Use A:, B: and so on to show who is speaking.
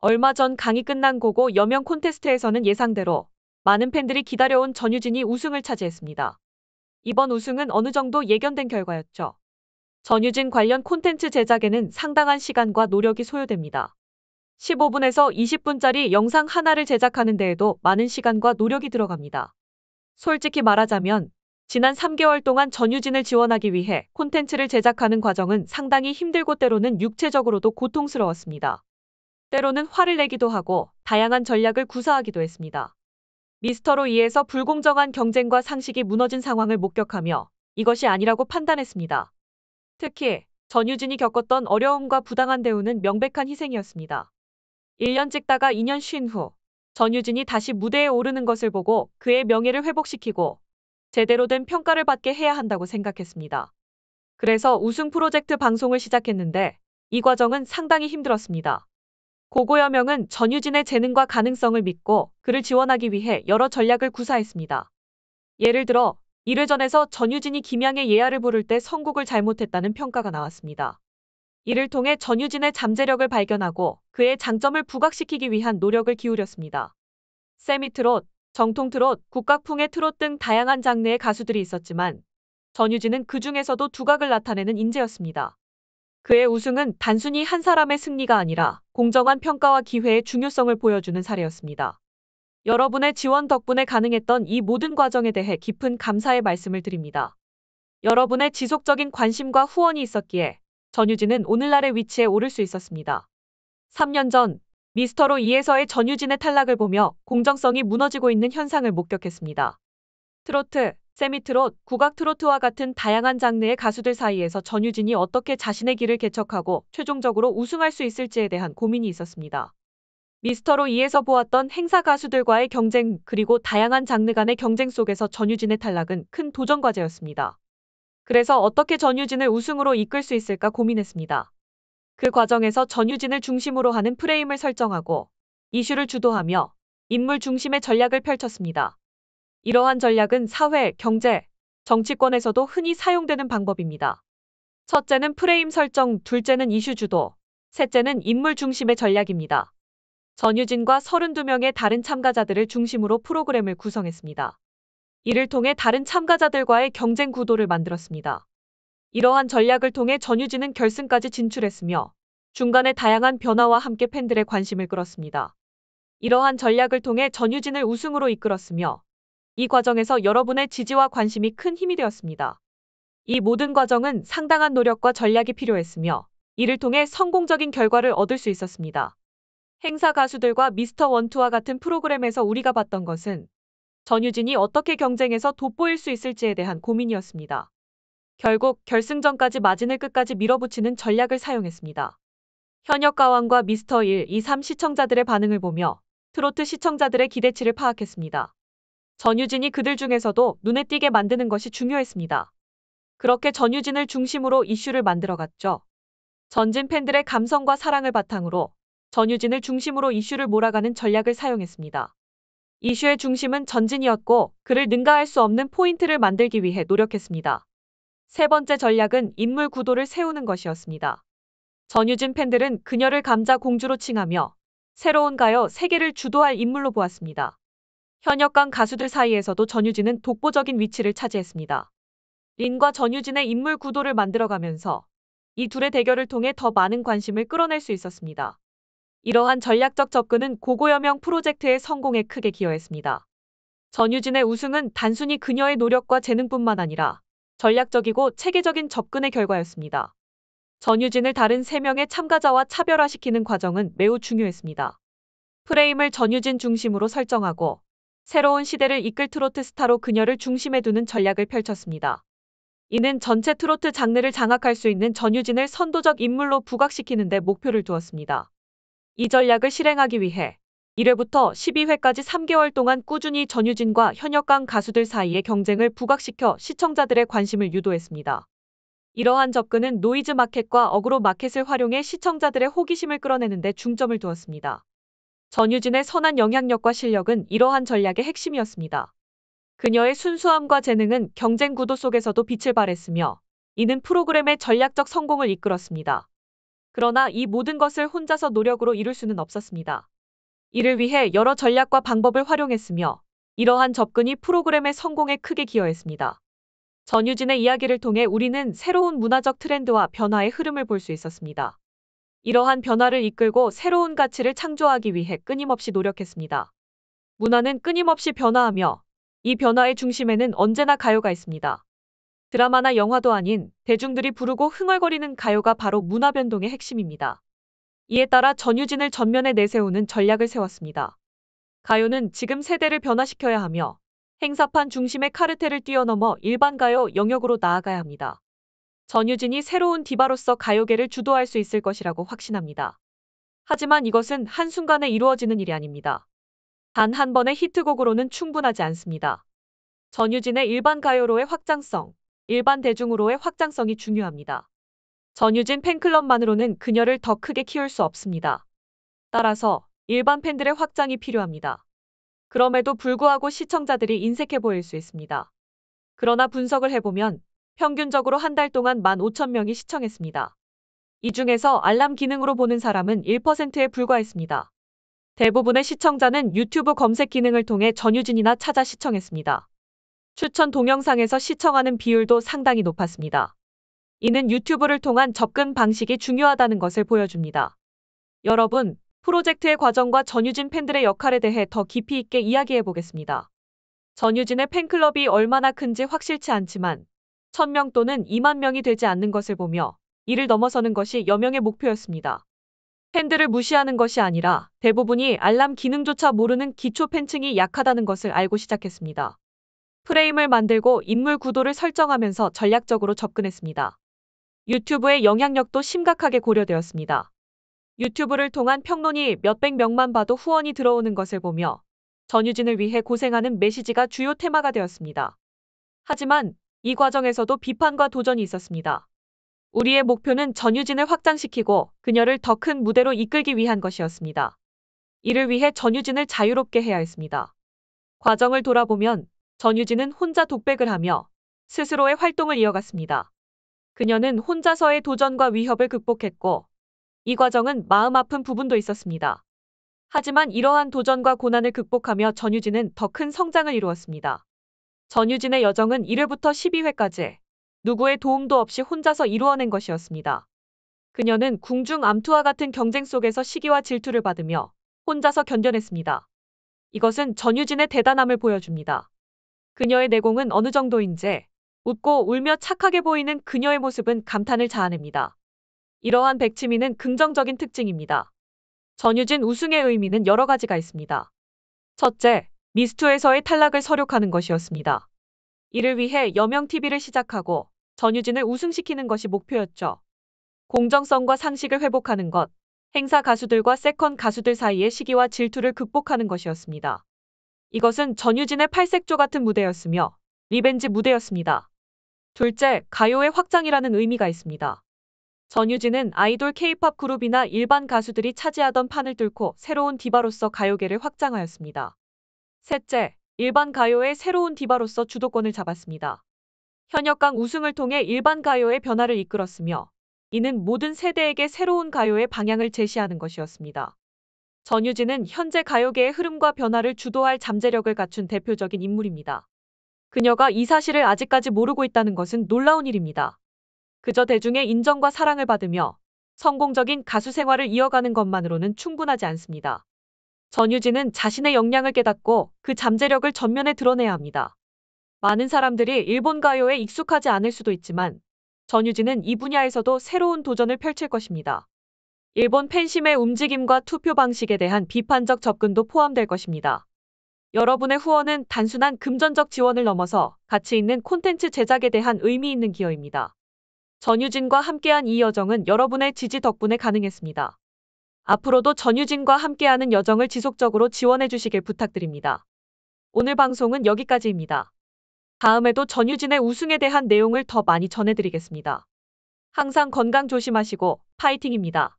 A: 얼마 전 강의 끝난 고고 여명 콘테스트에서는 예상대로 많은 팬들이 기다려온 전유진이 우승을 차지했습니다. 이번 우승은 어느 정도 예견된 결과였죠. 전유진 관련 콘텐츠 제작에는 상당한 시간과 노력이 소요됩니다. 15분에서 20분짜리 영상 하나를 제작하는 데에도 많은 시간과 노력이 들어갑니다. 솔직히 말하자면 지난 3개월 동안 전유진을 지원하기 위해 콘텐츠를 제작하는 과정은 상당히 힘들고 때로는 육체적으로도 고통스러웠습니다. 때로는 화를 내기도 하고 다양한 전략을 구사하기도 했습니다. 미스터로 인해서 불공정한 경쟁과 상식이 무너진 상황을 목격하며 이것이 아니라고 판단했습니다. 특히 전유진이 겪었던 어려움과 부당한 대우는 명백한 희생이었습니다. 1년 찍다가 2년 쉰 후 전유진이 다시 무대에 오르는 것을 보고 그의 명예를 회복시키고 제대로 된 평가를 받게 해야 한다고 생각했습니다. 그래서 우승 프로젝트 방송을 시작했는데 이 과정은 상당히 힘들었습니다. 고고여명은 전유진의 재능과 가능성을 믿고 그를 지원하기 위해 여러 전략을 구사했습니다. 예를 들어 1회전에서 전유진이 김양의 예아를 부를 때 선곡을 잘못했다는 평가가 나왔습니다. 이를 통해 전유진의 잠재력을 발견하고 그의 장점을 부각시키기 위한 노력을 기울였습니다. 세미트롯, 정통트롯, 국악풍의 트롯 등 다양한 장르의 가수들이 있었지만 전유진은 그 중에서도 두각을 나타내는 인재였습니다. 그의 우승은 단순히 한 사람의 승리가 아니라 공정한 평가와 기회의 중요성을 보여주는 사례였습니다. 여러분의 지원 덕분에 가능했던 이 모든 과정에 대해 깊은 감사의 말씀을 드립니다. 여러분의 지속적인 관심과 후원이 있었기에 전유진은 오늘날의 위치에 오를 수 있었습니다. 3년 전 미스터로 2에서의 전유진의 탈락을 보며 공정성이 무너지고 있는 현상을 목격했습니다. 트로트, 세미트롯, 국악트로트와 같은 다양한 장르의 가수들 사이에서 전유진이 어떻게 자신의 길을 개척하고 최종적으로 우승할 수 있을지에 대한 고민이 있었습니다. 미스터로 2에서 보았던 행사 가수들과의 경쟁 그리고 다양한 장르 간의 경쟁 속에서 전유진의 탈락은 큰 도전 과제였습니다. 그래서 어떻게 전유진을 우승으로 이끌 수 있을까 고민했습니다. 그 과정에서 전유진을 중심으로 하는 프레임을 설정하고 이슈를 주도하며 인물 중심의 전략을 펼쳤습니다. 이러한 전략은 사회, 경제, 정치권에서도 흔히 사용되는 방법입니다. 첫째는 프레임 설정, 둘째는 이슈 주도, 셋째는 인물 중심의 전략입니다. 전유진과 32명의 다른 참가자들을 중심으로 프로그램을 구성했습니다. 이를 통해 다른 참가자들과의 경쟁 구도를 만들었습니다. 이러한 전략을 통해 전유진은 결승까지 진출했으며 중간에 다양한 변화와 함께 팬들의 관심을 끌었습니다. 이러한 전략을 통해 전유진을 우승으로 이끌었으며 이 과정에서 여러분의 지지와 관심이 큰 힘이 되었습니다. 이 모든 과정은 상당한 노력과 전략이 필요했으며 이를 통해 성공적인 결과를 얻을 수 있었습니다. 행사 가수들과 미스터 원투와 같은 프로그램에서 우리가 봤던 것은 전유진이 어떻게 경쟁에서 돋보일 수 있을지에 대한 고민이었습니다. 결국 결승전까지 마진을 끝까지 밀어붙이는 전략을 사용했습니다. 현역 가왕과 미스터 1, 2, 3 시청자들의 반응을 보며 트로트 시청자들의 기대치를 파악했습니다. 전유진이 그들 중에서도 눈에 띄게 만드는 것이 중요했습니다. 그렇게 전유진을 중심으로 이슈를 만들어갔죠. 전진 팬들의 감성과 사랑을 바탕으로 전유진을 중심으로 이슈를 몰아가는 전략을 사용했습니다. 이슈의 중심은 전진이었고 그를 능가할 수 없는 포인트를 만들기 위해 노력했습니다. 세 번째 전략은 인물 구도를 세우는 것이었습니다. 전유진 팬들은 그녀를 감자 공주로 칭하며 새로운 가요 세계를 주도할 인물로 보았습니다. 현역강 가수들 사이에서도 전유진은 독보적인 위치를 차지했습니다. 린과 전유진의 인물 구도를 만들어가면서 이 둘의 대결을 통해 더 많은 관심을 끌어낼 수 있었습니다. 이러한 전략적 접근은 고고여명 프로젝트의 성공에 크게 기여했습니다. 전유진의 우승은 단순히 그녀의 노력과 재능뿐만 아니라 전략적이고 체계적인 접근의 결과였습니다. 전유진을 다른 3명의 참가자와 차별화시키는 과정은 매우 중요했습니다. 프레임을 전유진 중심으로 설정하고 새로운 시대를 이끌 트로트 스타로 그녀를 중심에 두는 전략을 펼쳤습니다. 이는 전체 트로트 장르를 장악할 수 있는 전유진을 선도적 인물로 부각시키는 데 목표를 두었습니다. 이 전략을 실행하기 위해 1회부터 12회까지 3개월 동안 꾸준히 전유진과 현역강 가수들 사이의 경쟁을 부각시켜 시청자들의 관심을 유도했습니다. 이러한 접근은 노이즈 마켓과 어그로 마켓을 활용해 시청자들의 호기심을 끌어내는 데 중점을 두었습니다. 전유진의 선한 영향력과 실력은 이러한 전략의 핵심이었습니다. 그녀의 순수함과 재능은 경쟁 구도 속에서도 빛을 발했으며 이는 프로그램의 전략적 성공을 이끌었습니다. 그러나 이 모든 것을 혼자서 노력으로 이룰 수는 없었습니다. 이를 위해 여러 전략과 방법을 활용했으며 이러한 접근이 프로그램의 성공에 크게 기여했습니다. 전유진의 이야기를 통해 우리는 새로운 문화적 트렌드와 변화의 흐름을 볼 수 있었습니다. 이러한 변화를 이끌고 새로운 가치를 창조하기 위해 끊임없이 노력했습니다. 문화는 끊임없이 변화하며 이 변화의 중심에는 언제나 가요가 있습니다. 드라마나 영화도 아닌 대중들이 부르고 흥얼거리는 가요가 바로 문화 변동의 핵심입니다. 이에 따라 전유진을 전면에 내세우는 전략을 세웠습니다. 가요는 지금 세대를 변화시켜야 하며 행사판 중심의 카르텔을 뛰어넘어 일반 가요 영역으로 나아가야 합니다. 전유진이 새로운 디바로서 가요계를 주도할 수 있을 것이라고 확신합니다. 하지만 이것은 한순간에 이루어지는 일이 아닙니다. 단 한 번의 히트곡으로는 충분하지 않습니다. 전유진의 일반 가요로의 확장성, 일반 대중으로의 확장성이 중요합니다. 전유진 팬클럽만으로는 그녀를 더 크게 키울 수 없습니다. 따라서 일반 팬들의 확장이 필요합니다. 그럼에도 불구하고 시청자들이 인색해 보일 수 있습니다. 그러나 분석을 해보면 평균적으로 한 달 동안 15,000명이 시청했습니다. 이 중에서 알람 기능으로 보는 사람은 1%에 불과했습니다. 대부분의 시청자는 유튜브 검색 기능을 통해 전유진이나 찾아 시청했습니다. 추천 동영상에서 시청하는 비율도 상당히 높았습니다. 이는 유튜브를 통한 접근 방식이 중요하다는 것을 보여줍니다. 여러분, 프로젝트의 과정과 전유진 팬들의 역할에 대해 더 깊이 있게 이야기해 보겠습니다. 전유진의 팬클럽이 얼마나 큰지 확실치 않지만 1,000명 또는 2만 명이 되지 않는 것을 보며 이를 넘어서는 것이 여명의 목표였습니다. 팬들을 무시하는 것이 아니라 대부분이 알람 기능조차 모르는 기초 팬층이 약하다는 것을 알고 시작했습니다. 프레임을 만들고 인물 구도를 설정하면서 전략적으로 접근했습니다. 유튜브의 영향력도 심각하게 고려되었습니다. 유튜브를 통한 평론이 몇백 명만 봐도 후원이 들어오는 것을 보며 전유진을 위해 고생하는 메시지가 주요 테마가 되었습니다. 하지만 이 과정에서도 비판과 도전이 있었습니다. 우리의 목표는 전유진을 확장시키고 그녀를 더 큰 무대로 이끌기 위한 것이었습니다. 이를 위해 전유진을 자유롭게 해야 했습니다. 과정을 돌아보면 전유진은 혼자 독백을 하며 스스로의 활동을 이어갔습니다. 그녀는 혼자서의 도전과 위협을 극복했고 이 과정은 마음 아픈 부분도 있었습니다. 하지만 이러한 도전과 고난을 극복하며 전유진은 더 큰 성장을 이루었습니다. 전유진의 여정은 1회부터 12회까지 누구의 도움도 없이 혼자서 이루어낸 것이었습니다. 그녀는 궁중 암투와 같은 경쟁 속에서 시기와 질투를 받으며 혼자서 견뎌냈습니다. 이것은 전유진의 대단함을 보여줍니다. 그녀의 내공은 어느 정도인지 웃고 울며 착하게 보이는 그녀의 모습은 감탄을 자아냅니다. 이러한 백치미는 긍정적인 특징입니다. 전유진 우승의 의미는 여러 가지가 있습니다. 첫째, 미스투에서의 탈락을 서력하는 것이었습니다. 이를 위해 여명TV를 시작하고 전유진을 우승시키는 것이 목표였죠. 공정성과 상식을 회복하는 것, 행사 가수들과 세컨 가수들 사이의 시기와 질투를 극복하는 것이었습니다. 이것은 전유진의 팔색조 같은 무대였으며 리벤지 무대였습니다. 둘째, 가요의 확장이라는 의미가 있습니다. 전유진은 아이돌 K-팝 그룹이나 일반 가수들이 차지하던 판을 뚫고 새로운 디바로서 가요계를 확장하였습니다. 셋째, 일반 가요의 새로운 디바로서 주도권을 잡았습니다. 현역강 우승을 통해 일반 가요의 변화를 이끌었으며 이는 모든 세대에게 새로운 가요의 방향을 제시하는 것이었습니다. 전유진은 현재 가요계의 흐름과 변화를 주도할 잠재력을 갖춘 대표적인 인물입니다. 그녀가 이 사실을 아직까지 모르고 있다는 것은 놀라운 일입니다. 그저 대중의 인정과 사랑을 받으며 성공적인 가수 생활을 이어가는 것만으로는 충분하지 않습니다. 전유진은 자신의 역량을 깨닫고 그 잠재력을 전면에 드러내야 합니다. 많은 사람들이 일본 가요에 익숙하지 않을 수도 있지만 전유진은 이 분야에서도 새로운 도전을 펼칠 것입니다. 일본 팬심의 움직임과 투표 방식에 대한 비판적 접근도 포함될 것입니다. 여러분의 후원은 단순한 금전적 지원을 넘어서 가치 있는 콘텐츠 제작에 대한 의미 있는 기여입니다. 전유진과 함께한 이 여정은 여러분의 지지 덕분에 가능했습니다. 앞으로도 전유진과 함께하는 여정을 지속적으로 지원해 주시길 부탁드립니다. 오늘 방송은 여기까지입니다. 다음에도 전유진의 우승에 대한 내용을 더 많이 전해드리겠습니다. 항상 건강 조심하시고 파이팅입니다.